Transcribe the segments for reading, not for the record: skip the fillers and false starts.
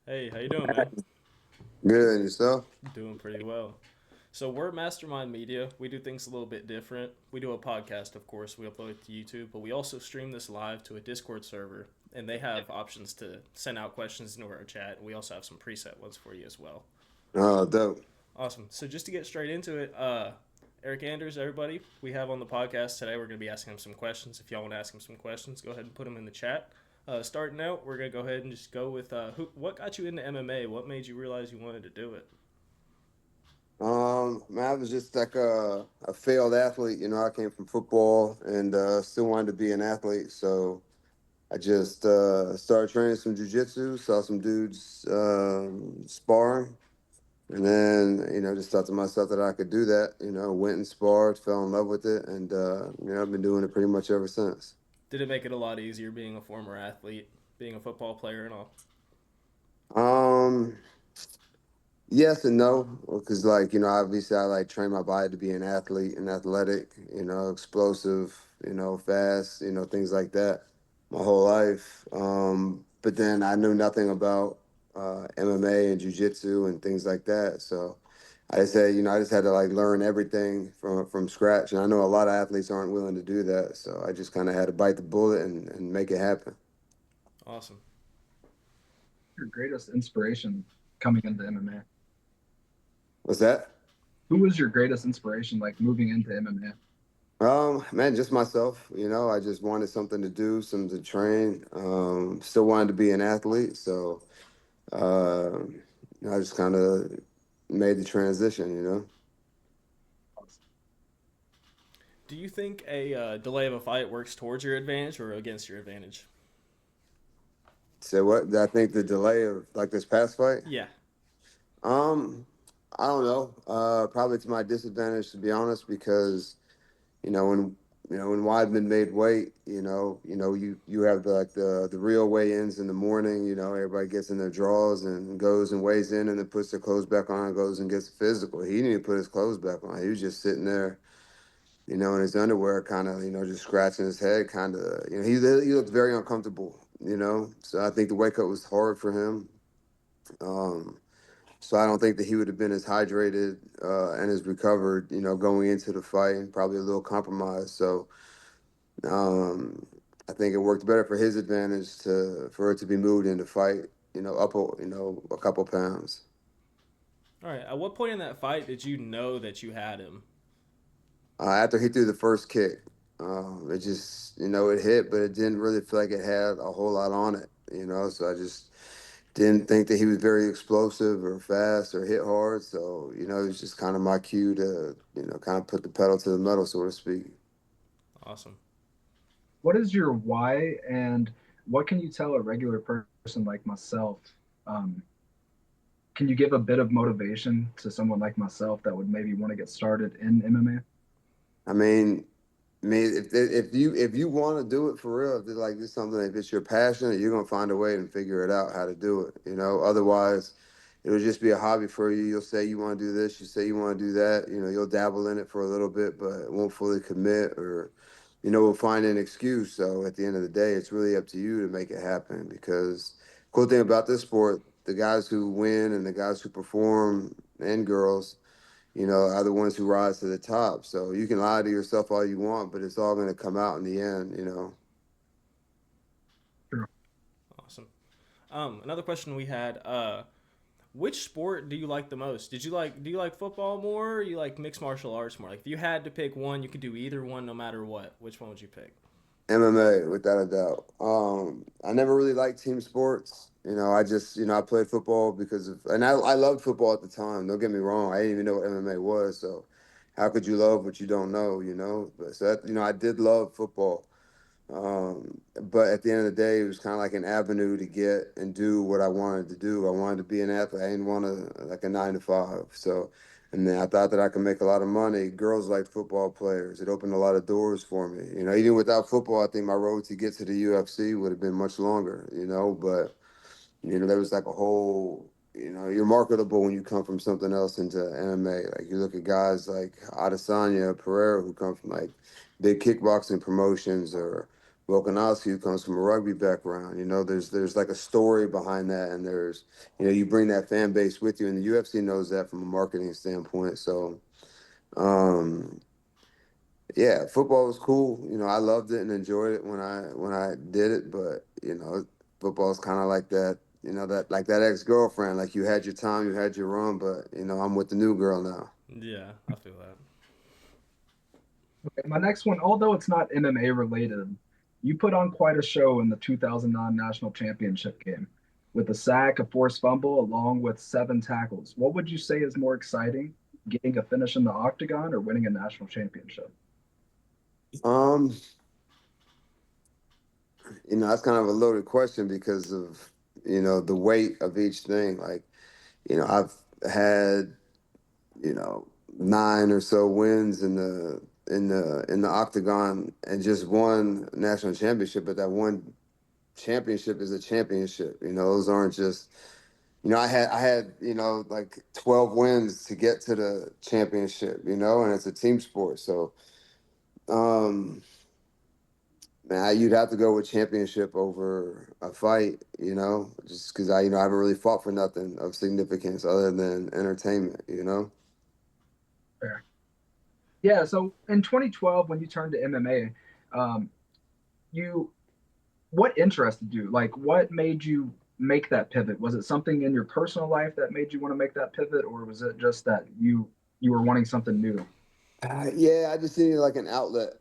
Hey, how you doing, man? Good, and yourself? Doing pretty well. So we're Mastermind Media. We do things a little bit different. We do a podcast, of course. We upload it to YouTube, but we also stream this live to a Discord server, and they have options to send out questions into our chat. We also have some preset ones for you as well. Oh, dope. Awesome. So just to get straight into it, Eryk Anders, everybody, we have on the podcast today. We're going to be asking him some questions. If y'all want to ask him some questions, go ahead and put them in the chat. Starting out, we're going to go ahead and just go with what got you into MMA? What made you realize you wanted to do it? Man, I was just like a failed athlete. I came from football and still wanted to be an athlete. So I just started training some jujitsu, saw some dudes sparring, and then just thought to myself that I could do that. Went and sparred, fell in love with it, and I've been doing it pretty much ever since. Did it make it a lot easier being a former athlete, being a football player and all? Um, Yes and no, because obviously I like train my body to be an athlete and athletic, explosive, fast, things like that, my whole life. But then I knew nothing about MMA and jujitsu and things like that. So I said, I just had to like learn everything from scratch. And I know a lot of athletes aren't willing to do that. So I just kind of had to bite the bullet and make it happen. Awesome. Your greatest inspiration coming into MMA? What's that? Who was your greatest inspiration, like moving into MMA? Man, just myself. I just wanted something to do, something to train. Still wanted to be an athlete, so uh, I just kind of made the transition. Do you think a delay of a fight works towards your advantage or against your advantage? So what? I think the delay of like this past fight. Yeah. Um, I don't know. Probably to my disadvantage, to be honest, because when when Weidman made weight, you have the real weigh-ins in the morning. Everybody gets in their drawers and goes and weighs in, and then puts their clothes back on and goes and gets physical. He didn't even put his clothes back on. He was just sitting there, in his underwear, kind of, just scratching his head, kind of. He looked very uncomfortable. So I think the wake up was hard for him. Um, so I don't think that he would have been as hydrated and as recovered, going into the fight, and probably a little compromised. So um, I think it worked better for his advantage for it to be moved into fight, up a couple pounds. All right. At what point in that fight did you know that you had him? After he threw the first kick, it just it hit, but it didn't really feel like it had a whole lot on it. So I just didn't think that he was very explosive or fast or hit hard. So it was just kind of my cue to kind of put the pedal to the metal, so to speak. Awesome. What is your why, and what can you tell a regular person like myself? Um, can you give a bit of motivation to someone like myself that would maybe want to get started in MMA? I mean, if you want to do it for real, if it's like it's something, if it's your passion, you're gonna find a way and figure it out how to do it. Otherwise, it'll just be a hobby for you. You'll say you want to do this, you say you want to do that. You'll dabble in it for a little bit, but won't fully commit, or will find an excuse. So at the end of the day, it's really up to you to make it happen. Because cool thing about this sport, the guys who win and the guys who perform and girls are the ones who rise to the top. So you can lie to yourself all you want, but it's all going to come out in the end. True. Awesome. Another question we had. Which sport do you like the most? Do you like football more or you like mixed martial arts more? Like if you had to pick one, you could do either one no matter what. Which one would you pick? MMA, without a doubt. I never really liked team sports. I just, I played football because and I loved football at the time. Don't get me wrong. I didn't even know what MMA was. So how could you love what you don't know? But so that, I did love football. But at the end of the day, it was kind of like an avenue to get and do what I wanted to do. I wanted to be an athlete. I didn't want to like a 9 to 5. So, and then I thought that I could make a lot of money. Girls like football players. It opened a lot of doors for me. Even without football, I think my road to get to the UFC would have been much longer. But there was like a whole. You're marketable when you come from something else into MMA. Like you look at guys like Adesanya, Pereira, who come from like big kickboxing promotions, or Volkanovski, who comes from a rugby background. There's like a story behind that, and you bring that fan base with you, and the UFC knows that from a marketing standpoint. So, um, yeah, football was cool. I loved it and enjoyed it when I did it. But football is kind of like that. That ex-girlfriend. Like you had your time, you had your run, but I'm with the new girl now. Yeah, I feel that. Okay, my next one, although it's not MMA related, you put on quite a show in the 2009 National Championship game with a sack, a forced fumble, along with 7 tackles. What would you say is more exciting, getting a finish in the octagon or winning a national championship? Um, that's kind of a loaded question because of the weight of each thing. Like, I've had 9 or so wins in the octagon and just one national championship, but that one championship is a championship. Those aren't just I had like 12 wins to get to the championship, and it's a team sport. So um man, you'd have to go with championship over a fight, just because I haven't really fought for nothing of significance other than entertainment. Fair. Yeah, so in 2012, when you turned to MMA, you what interested you? Like, what made you make that pivot? Was it something in your personal life that made you want to make that pivot, or was it just that you were wanting something new? Yeah, I just needed like an outlet,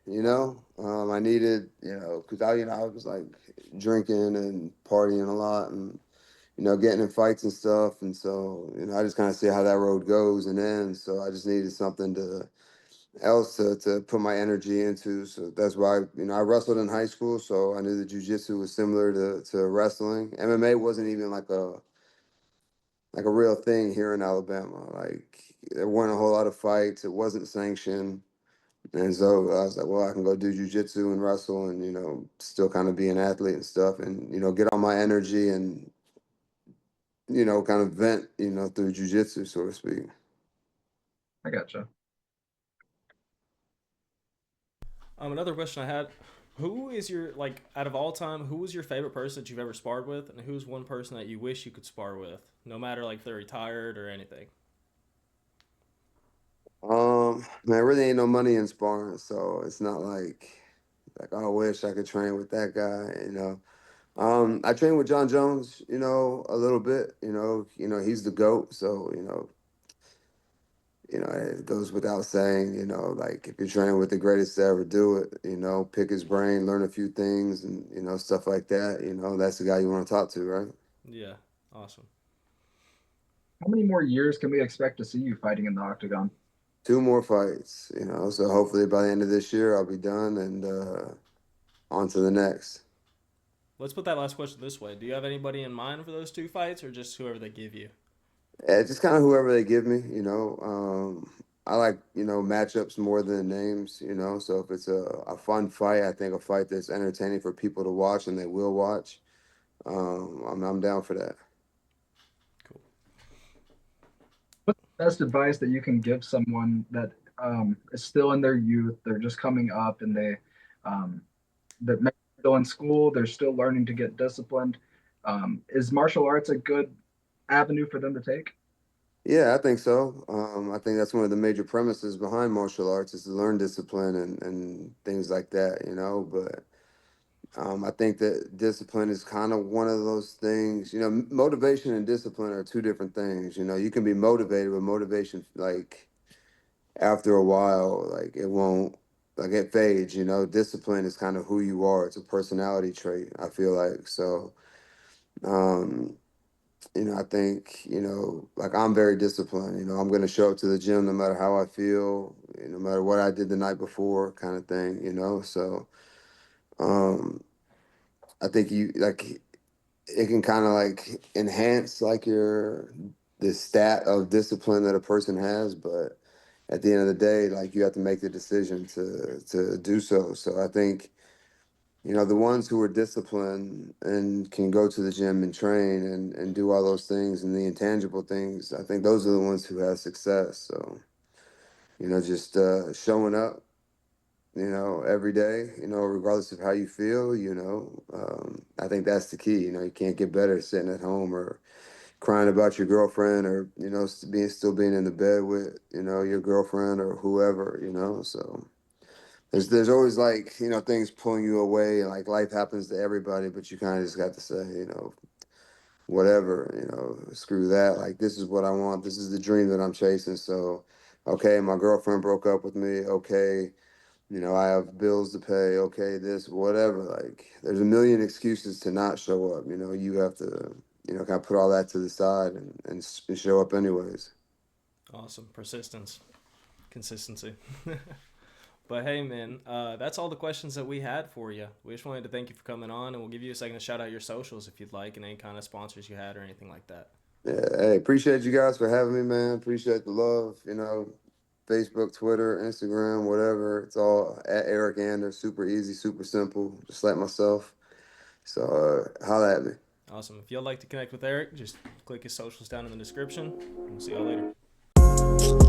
I needed, because I was like drinking and partying a lot and getting in fights and stuff, and so I just kind of see how that road goes and ends. So I just needed something else to put my energy into. So that's why I wrestled in high school, so I knew the jujitsu was similar to wrestling. MMA wasn't even like a real thing here in Alabama. Like there weren't a whole lot of fights. It wasn't sanctioned. And so I was like, well, I can go do jujitsu and wrestle and, still kind of be an athlete and stuff and, get all my energy and, kind of vent, through jujitsu, so to speak. I gotcha. Another question I had: who is your like out of all time? Who was your favorite person that you've ever sparred with, and who's one person that you wish you could spar with, no matter like if they're retired or anything? Man, really ain't no money in sparring, so it's not like I wish I could train with that guy. I train with John Jones, a little bit. He's the GOAT, so it goes without saying, like if you're training with the greatest to ever do it, pick his brain, learn a few things, and stuff like that. That's the guy you want to talk to, right? Yeah, awesome. How many more years can we expect to see you fighting in the octagon? 2 more fights, so hopefully by the end of this year I'll be done and on to the next. Let's put that last question this way: do you have anybody in mind for those two fights, or just whoever they give you? Just kind of whoever they give me. I like matchups more than names. So if it's a fun fight, I think a fight that's entertaining for people to watch and they will watch. I'm down for that. Cool. What's the best advice that you can give someone that is still in their youth? They're just coming up, and um, they're maybe still in school. They're still learning to get disciplined. Is martial arts a good avenue for them to take? Yeah, I think so. I think that's one of the major premises behind martial arts is to learn discipline and things like that. But I think that discipline is kind of one of those things. Motivation and discipline are two different things. You can be motivated, but motivation, like after a while, like it won't, like it fades. Discipline is kind of who you are. It's a personality trait, I feel like. So, um, I think, like I'm very disciplined. I'm going to show up to the gym no matter how I feel, no matter what I did the night before, kind of thing. So, um, I think it can kind of like enhance like the stat of discipline that a person has, but at the end of the day, like you have to make the decision to do so. So I think the ones who are disciplined and can go to the gym and train and do all those things and the intangible things, I think those are the ones who have success. So just showing up, every day, regardless of how you feel, I think that's the key. You can't get better sitting at home or crying about your girlfriend or, still being in the bed with, your girlfriend or whoever, so there's always like, things pulling you away and like life happens to everybody, but you kind of just got to say, whatever, screw that. Like, this is what I want. This is the dream that I'm chasing. So, okay, my girlfriend broke up with me. Okay, I have bills to pay. Okay, this, whatever. Like, there's a million excuses to not show up. You have to, kind of put all that to the side and show up anyways. Awesome. Persistence, consistency. But hey, man, that's all the questions that we had for you. We just wanted to thank you for coming on, and we'll give you a second to shout out your socials if you'd like, and any kind of sponsors you had or anything like that. Yeah, hey, appreciate you guys for having me, man. Appreciate the love. Facebook, Twitter, Instagram, whatever. It's all at Eryk Anders. Super easy, super simple. Just like myself. So holla at me. Awesome. If you'd like to connect with Eryk, just click his socials down in the description. We'll see y'all later.